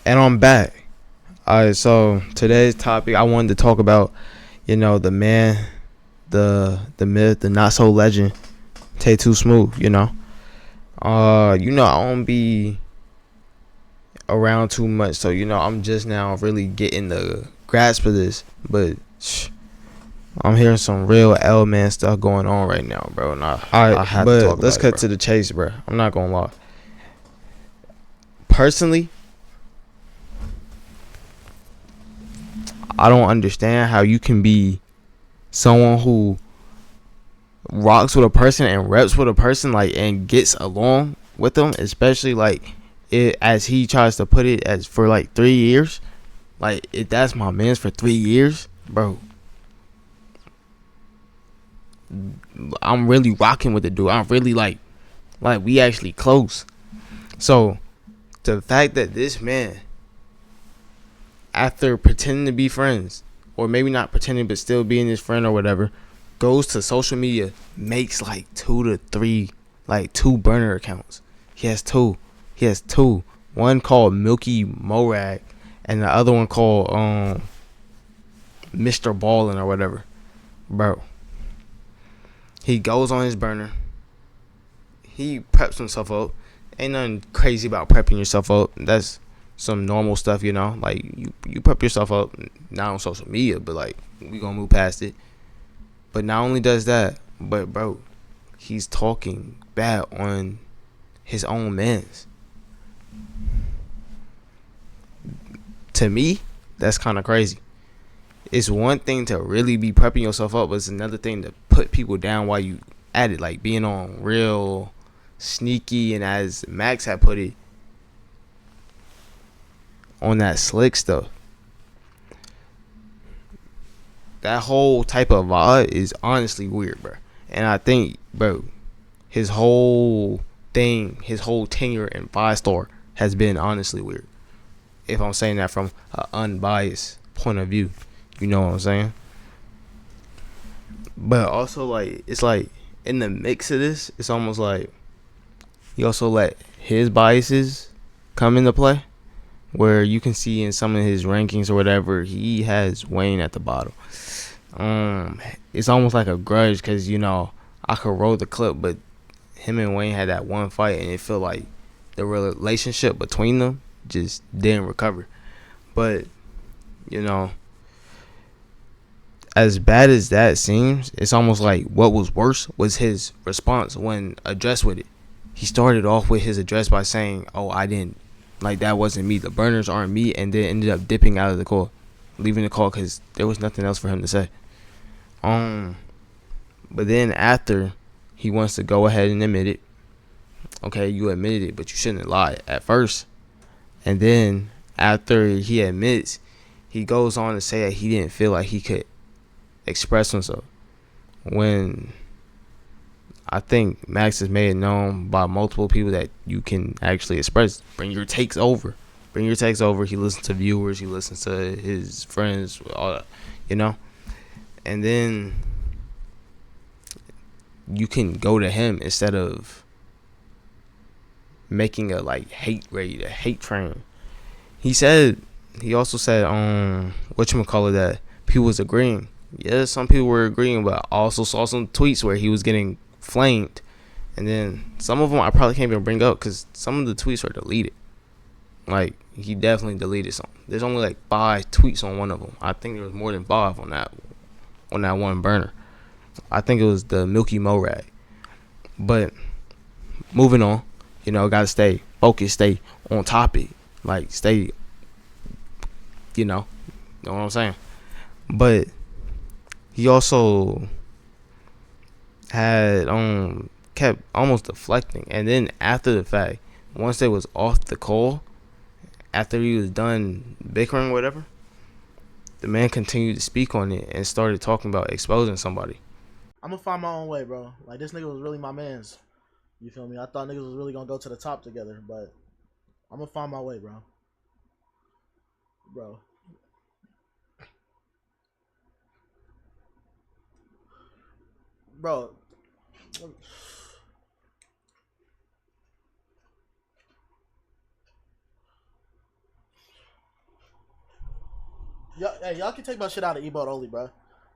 And I'm back. Alright, so today's topic I wanted to talk about, the man, the myth, the not so legend, Tay Too Smooth, I don't be around too much, so I'm just now really getting the grasp of this. But I'm hearing some real L man stuff going on right now, bro. And I have to talk about it. But let's cut to the chase, bro. I'm not gonna lie. Personally, I don't understand how you can be someone who rocks with a person and reps with a person and gets along with them, especially as he tries to put it, as for 3 years. If that's my man's for 3 years, bro, I'm really rocking with the dude. I'm really we actually close. So the fact that this man, after pretending to be friends, or maybe not pretending but still being his friend or whatever, goes to social media, makes 2 burner accounts. He has two. One called Milky Morag, and the other one called Mr. Ballin' or whatever. Bro, he goes on his burner. He preps himself up. Ain't nothing crazy about prepping yourself up. That's some normal stuff, you prep yourself up, not on social media, but we gonna move past it. But not only does that, but bro, he's talking bad on his own mans. To me, that's kind of crazy. It's one thing to really be prepping yourself up, but it's another thing to put people down while you at it, being on real sneaky, and as Max had put it, on that slick stuff. That whole type of vibe is honestly weird, bro. And I think, bro, his whole thing, his whole tenure in 5-star has been honestly weird. If I'm saying that from an unbiased point of view, you know what I'm saying? But also, it's in the mix of this, it's almost like he also let his biases come into play, where you can see in some of his rankings or whatever, he has Wayne at the bottom. It's almost like a grudge, because I could roll the clip, but him and Wayne had that one fight, and it felt like the relationship between them just didn't recover. But as bad as that seems, it's almost like what was worse was his response when addressed with it. He started off with his address by saying, "Oh, I didn't, that wasn't me. The burners aren't me," and then ended up dipping out of the call, leaving the call because there was nothing else for him to say. But then after, he wants to go ahead and admit it. Okay, you admitted it, but you shouldn't lie at first. And then after he admits, he goes on to say that he didn't feel like he could express himself, when I think Max has made it known by multiple people that you can actually express. Bring your takes over. He listens to viewers. He listens to his friends. All that, And then you can go to him instead of making a hate raid, a hate train. He also said, whatchamacallit, that people was agreeing. Yeah, some people were agreeing, but I also saw some tweets where he was getting flamed. And then some of them I probably can't even bring up because some of the tweets are deleted. He definitely deleted some. There's only 5 tweets on one of them. I think there was more than 5 on that one burner. I think it was the Milky Morag. But moving on, gotta stay focused, stay on topic, stay, know what I'm saying? But he also had kept almost deflecting, and then after the fact, once they was off the call, after he was done bickering or whatever, the man continued to speak on it and started talking about exposing somebody. I'm gonna find my own way, bro. This nigga was really my man's. You feel me? I thought niggas was really gonna go to the top together, but I'm gonna find my way, bro. Bro. Bro. Y'all can take my shit out of emote only, bro.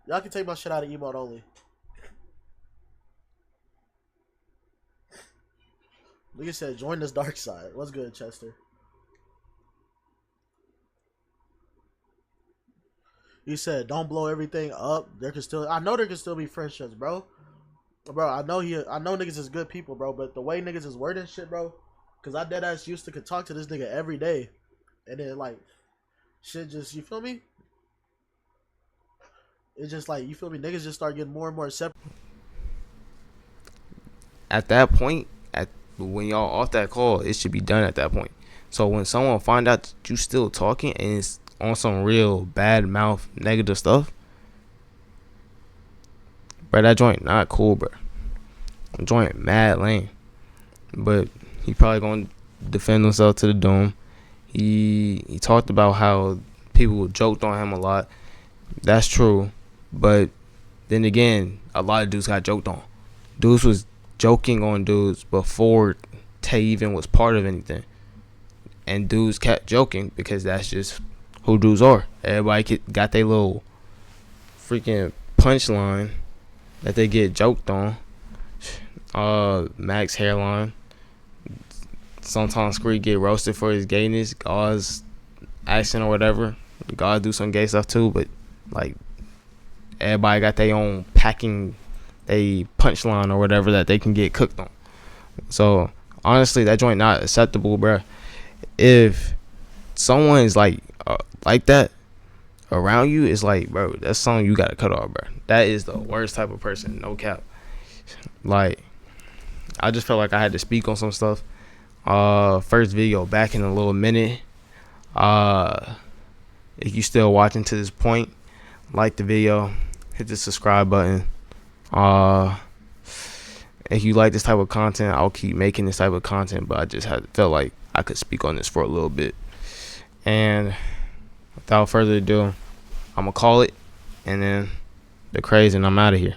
Y'all can take my shit out of emote only. Nigga said, join this dark side. What's good, Chester? He said, don't blow everything up. I know there can still be friendships, bro. Bro, I know niggas is good people, bro, but the way niggas is wording shit, bro, cause I dead ass used to could talk to this nigga every day. And then like shit just, you feel me? It's just like, you feel me, niggas just start getting more and more separate. At that point, when y'all off that call, it should be done at that point. So when someone find out that you still talking and it's on some real bad mouth negative stuff, bro, that joint not cool, bro. That joint mad lame. But he probably gonna defend himself to the doom. He talked about how people joked on him a lot. That's true, but then again, a lot of dudes got joked on. Dudes was joking on dudes before Tay even was part of anything, and dudes kept joking because that's just who dudes are. Everybody got their little freaking punchline that they get joked on. Max hairline. Sometimes Screed get roasted for his gayness, God's accent or whatever. God do some gay stuff too, but like everybody got their own packing, they punchline or whatever that they can get cooked on. So honestly, that joint not acceptable, bro. If someone's like that around you, it's like, bro, that's something you gotta cut off, bro. That is the worst type of person, no cap. Like, I just felt like I had to speak on some stuff. First video back in a little minute. If you still watching to this point, like the video, hit the subscribe button. If you like this type of content, I'll keep making this type of content, but I just felt like I could speak on this for a little bit. And without further ado, I'm gonna call it, and then the craze, and I'm out of here.